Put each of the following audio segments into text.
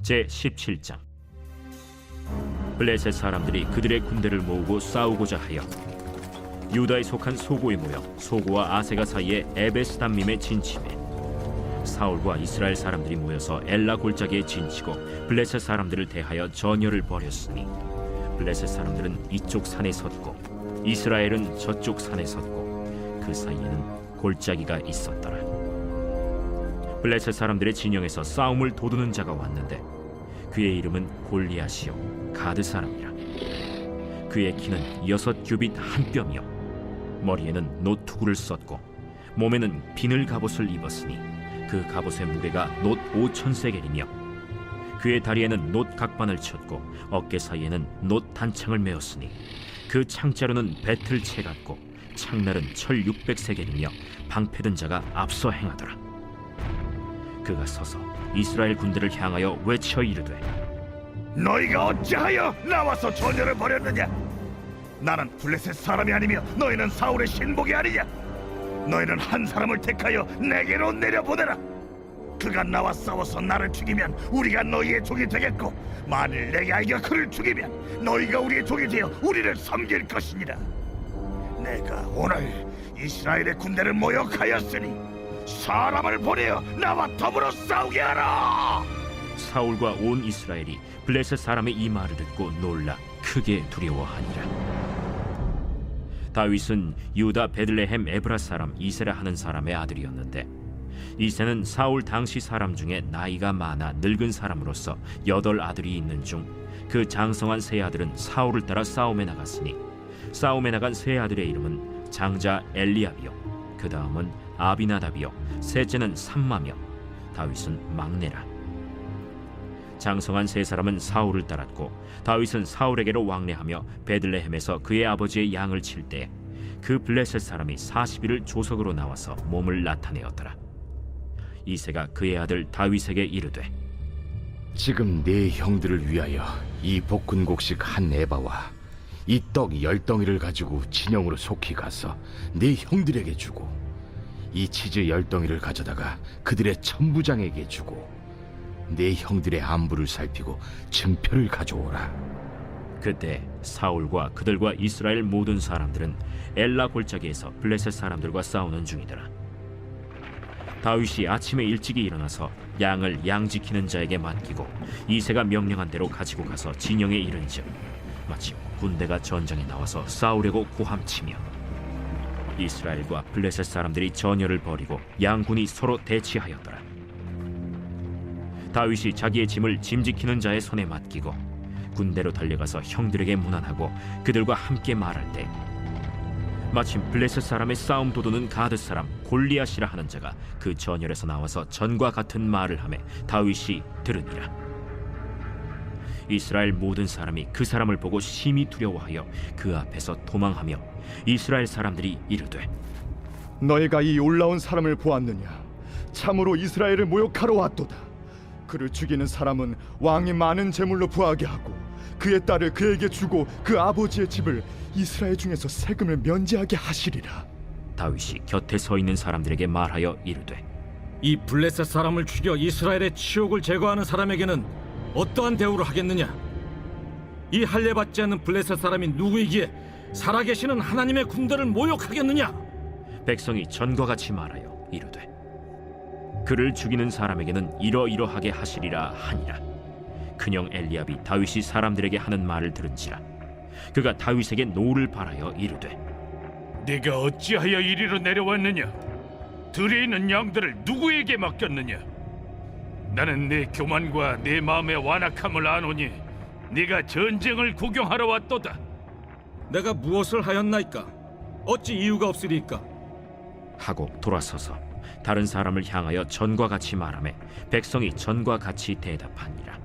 제17장. 블레셋 사람들이 그들의 군대를 모으고 싸우고자 하여 유다에 속한 소고에 모여 소고와 아세가 사이에 에베스담밈에 진침해 사울과 이스라엘 사람들이 모여서 엘라 골짜기에 진치고 블레셋 사람들을 대하여 전열을 벌였으니 블레셋 사람들은 이쪽 산에 섰고 이스라엘은 저쪽 산에 섰고 그 사이에는 골짜기가 있었더라. 블레셋 사람들의 진영에서 싸움을 도두는 자가 왔는데 그의 이름은 골리앗이요 가드 사람이라. 그의 키는 6규빗 한 뼘이요 머리에는 노투구를 썼고 몸에는 비늘 갑옷을 입었으니 그 갑옷의 무게가 놋 5,000세겔이며 그의 다리에는 놋 각반을 쳤고 어깨 사이에는 놋 단창을 메었으니 그 창자루는 배틀채 같고 창날은 철 600세겔이며 방패든 자가 앞서 행하더라. 그가 서서 이스라엘 군대를 향하여 외쳐 이르되 너희가 어찌하여 나와서 전열을 벌였느냐? 나는 블레셋 사람이 아니며 너희는 사울의 신복이 아니냐? 너희는 한 사람을 택하여 내게로 내려보내라. 그가 나와 싸워서 나를 죽이면 우리가 너희의 종이 되겠고 만일 내게 아이가 그를 죽이면 너희가 우리의 종이 되어 우리를 섬길 것이니라. 내가 오늘 이스라엘의 군대를 모욕하였으니 사람을 보내어 나와 더불어 싸우게 하라. 사울과 온 이스라엘이 블레셋 사람의 이 말을 듣고 놀라 크게 두려워하니라. 다윗은 유다 베들레헴 에브라 사람 이세라 하는 사람의 아들이었는데 이세는 사울 당시 사람 중에 나이가 많아 늙은 사람으로서 8 아들이 있는 중 그 장성한 세 아들은 사울을 따라 싸움에 나갔으니 싸움에 나간 세 아들의 이름은 장자 엘리압이요 그 다음은 아비나답이요 셋째는 삼마며 다윗은 막내라. 장성한 세 사람은 사울을 따랐고 다윗은 사울에게로 왕래하며 베들레헴에서 그의 아버지의 양을 칠 때 그 블레셋 사람이 40일을 조석으로 나와서 몸을 나타내었더라. 이새가 그의 아들 다윗에게 이르되 지금 네 형들을 위하여 이 볶은곡식 한 에바와 이 떡 10덩이를 가지고 진영으로 속히 가서 네 형들에게 주고 이 치즈 10덩이를 가져다가 그들의 천부장에게 주고 네 형들의 안부를 살피고 증표를 가져오라. 그때 사울과 그들과 이스라엘 모든 사람들은 엘라 골짜기에서 블레셋 사람들과 싸우는 중이더라. 다윗이 아침에 일찍이 일어나서 양을 양 지키는 자에게 맡기고 이새가 명령한 대로 가지고 가서 진영에 이른즉 마침 군대가 전장에 나와서 싸우려고 고함치며 이스라엘과 블레셋 사람들이 전열을 벌이고 양군이 서로 대치하였더라. 다윗이 자기의 짐을 짐 지키는 자의 손에 맡기고 군대로 달려가서 형들에게 문안하고 그들과 함께 말할 때 마침 블레셋 사람의 싸움 도두는 가드 사람 골리앗이라 하는 자가 그 전열에서 나와서 전과 같은 말을 하매 다윗이 들으니라. 이스라엘 모든 사람이 그 사람을 보고 심히 두려워하여 그 앞에서 도망하며 이스라엘 사람들이 이르되 너희가 이 올라온 사람을 보았느냐? 참으로 이스라엘을 모욕하러 왔도다. 그를 죽이는 사람은 왕이 많은 재물로 부하게 하고 그의 딸을 그에게 주고 그 아버지의 집을 이스라엘 중에서 세금을 면제하게 하시리라. 다윗이 곁에 서 있는 사람들에게 말하여 이르되 이 블레셋 사람을 죽여 이스라엘의 치욕을 제거하는 사람에게는 어떠한 대우를 하겠느냐? 이 할례받지 않는 블레셋 사람이 누구이기에 살아계시는 하나님의 군대를 모욕하겠느냐? 백성이 전과 같이 말하여 이르되 그를 죽이는 사람에게는 이러이러하게 하시리라 하니라. 그녕 엘리압이 다윗이 사람들에게 하는 말을 들은지라 그가 다윗에게 노를 발하여 이르되 네가 어찌하여 이리로 내려왔느냐? 들에 있는 양들을 누구에게 맡겼느냐? 나는 네 교만과 네 마음의 완악함을 아노니 네가 전쟁을 구경하러 왔도다. 내가 무엇을 하였나이까? 어찌 이유가 없으리까? 하고 돌아서서 다른 사람을 향하여 전과 같이 말하매 백성이 전과 같이 대답하니라.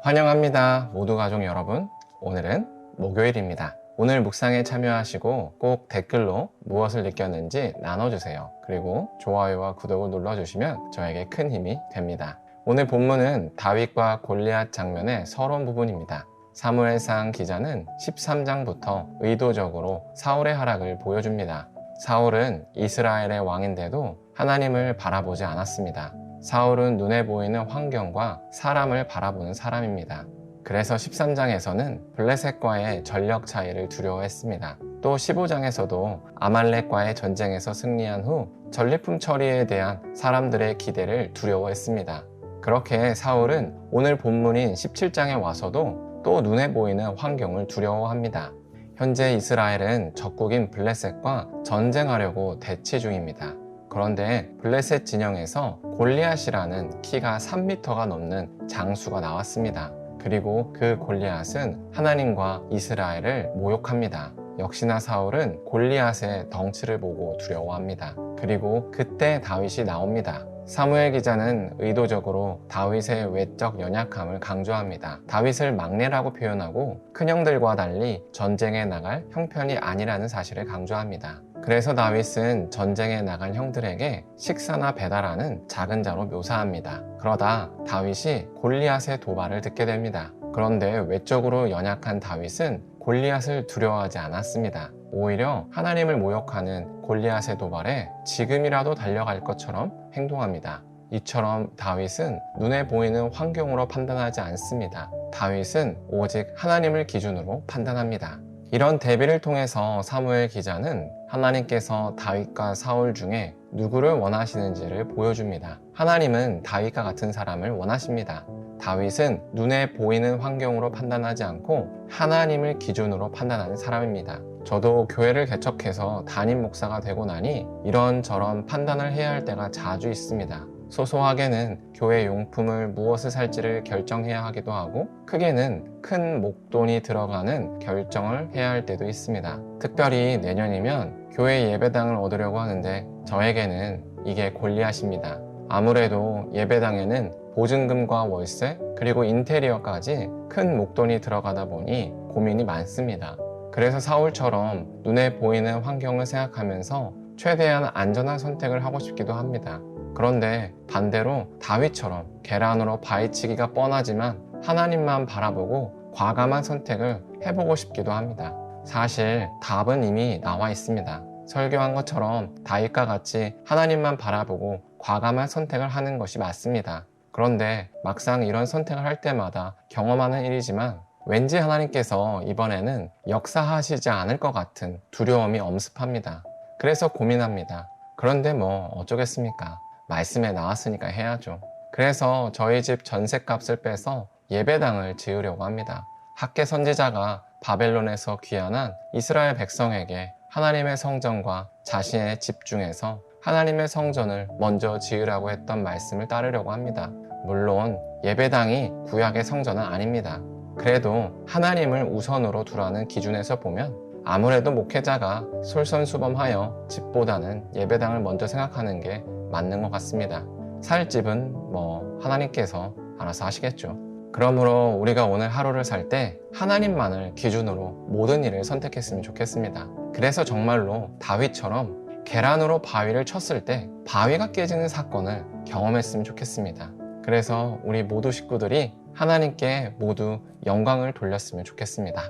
환영합니다. 모두 가족 여러분. 오늘은 목요일입니다. 오늘 묵상에 참여하시고 꼭 댓글로 무엇을 느꼈는지 나눠주세요. 그리고 좋아요와 구독을 눌러주시면 저에게 큰 힘이 됩니다. 오늘 본문은 다윗과 골리앗 장면의 서론 부분입니다. 사무엘상 기자는 13장부터 의도적으로 사울의 하락을 보여줍니다. 사울은 이스라엘의 왕인데도 하나님을 바라보지 않았습니다. 사울은 눈에 보이는 환경과 사람을 바라보는 사람입니다. 그래서 13장에서는 블레셋과의 전력 차이를 두려워했습니다. 또 15장에서도 아말렉과의 전쟁에서 승리한 후 전리품 처리에 대한 사람들의 기대를 두려워했습니다. 그렇게 사울은 오늘 본문인 17장에 와서도 또 눈에 보이는 환경을 두려워합니다. 현재 이스라엘은 적국인 블레셋과 전쟁하려고 대치 중입니다. 그런데 블레셋 진영에서 골리앗이라는 키가 3m가 넘는 장수가 나왔습니다. 그리고 그 골리앗은 하나님과 이스라엘을 모욕합니다. 역시나 사울은 골리앗의 덩치를 보고 두려워합니다. 그리고 그때 다윗이 나옵니다. 사무엘 기자는 의도적으로 다윗의 외적 연약함을 강조합니다. 다윗을 막내라고 표현하고 큰형들과 달리 전쟁에 나갈 형편이 아니라는 사실을 강조합니다. 그래서 다윗은 전쟁에 나간 형들에게 식사나 배달하는 작은 자로 묘사합니다. 그러다 다윗이 골리앗의 도발을 듣게 됩니다. 그런데 외적으로 연약한 다윗은 골리앗을 두려워하지 않았습니다. 오히려 하나님을 모욕하는 골리앗의 도발에 지금이라도 달려갈 것처럼 행동합니다. 이처럼 다윗은 눈에 보이는 환경으로 판단하지 않습니다. 다윗은 오직 하나님을 기준으로 판단합니다. 이런 대비를 통해서 사무엘 기자는 하나님께서 다윗과 사울 중에 누구를 원하시는지를 보여줍니다. 하나님은 다윗과 같은 사람을 원하십니다. 다윗은 눈에 보이는 환경으로 판단하지 않고 하나님을 기준으로 판단하는 사람입니다. 저도 교회를 개척해서 담임 목사가 되고 나니 이런저런 판단을 해야 할 때가 자주 있습니다. 소소하게는 교회 용품을 무엇을 살지를 결정해야 하기도 하고, 크게는 큰 목돈이 들어가는 결정을 해야 할 때도 있습니다. 특별히 내년이면 교회 예배당을 얻으려고 하는데 저에게는 이게 골리앗입니다. 아무래도 예배당에는 보증금과 월세 그리고 인테리어까지 큰 목돈이 들어가다 보니 고민이 많습니다. 그래서 사울처럼 눈에 보이는 환경을 생각하면서 최대한 안전한 선택을 하고 싶기도 합니다. 그런데 반대로 다윗처럼 계란으로 바위치기가 뻔하지만 하나님만 바라보고 과감한 선택을 해보고 싶기도 합니다. 사실 답은 이미 나와 있습니다. 설교한 것처럼 다윗과 같이 하나님만 바라보고 과감한 선택을 하는 것이 맞습니다. 그런데 막상 이런 선택을 할 때마다 경험하는 일이지만 왠지 하나님께서 이번에는 역사하시지 않을 것 같은 두려움이 엄습합니다. 그래서 고민합니다. 그런데 뭐 어쩌겠습니까? 말씀에 나왔으니까 해야죠. 그래서 저희 집 전셋값을 빼서 예배당을 지으려고 합니다. 학개 선지자가 바벨론에서 귀환한 이스라엘 백성에게 하나님의 성전과 자신의 집중해서 하나님의 성전을 먼저 지으라고 했던 말씀을 따르려고 합니다. 물론 예배당이 구약의 성전은 아닙니다. 그래도 하나님을 우선으로 두라는 기준에서 보면 아무래도 목회자가 솔선수범하여 집보다는 예배당을 먼저 생각하는 게 맞는 것 같습니다. 살 집은 뭐 하나님께서 알아서 하시겠죠. 그러므로 우리가 오늘 하루를 살 때 하나님만을 기준으로 모든 일을 선택했으면 좋겠습니다. 그래서 정말로 다윗처럼 계란으로 바위를 쳤을 때 바위가 깨지는 사건을 경험했으면 좋겠습니다. 그래서 우리 모두 식구들이 하나님께 모두 영광을 돌렸으면 좋겠습니다.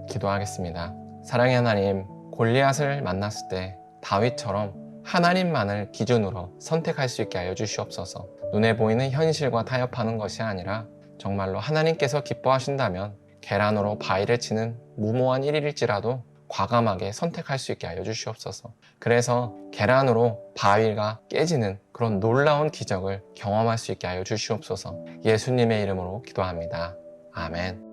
기도하겠습니다. 사랑의 하나님, 골리앗을 만났을 때 다윗처럼 하나님만을 기준으로 선택할 수 있게 하여 주시옵소서. 눈에 보이는 현실과 타협하는 것이 아니라 정말로 하나님께서 기뻐하신다면 계란으로 바위를 치는 무모한 일일지라도 과감하게 선택할 수 있게 하여 주시옵소서. 그래서 계란으로 바위가 깨지는 그런 놀라운 기적을 경험할 수 있게 하여 주시옵소서. 예수님의 이름으로 기도합니다. 아멘.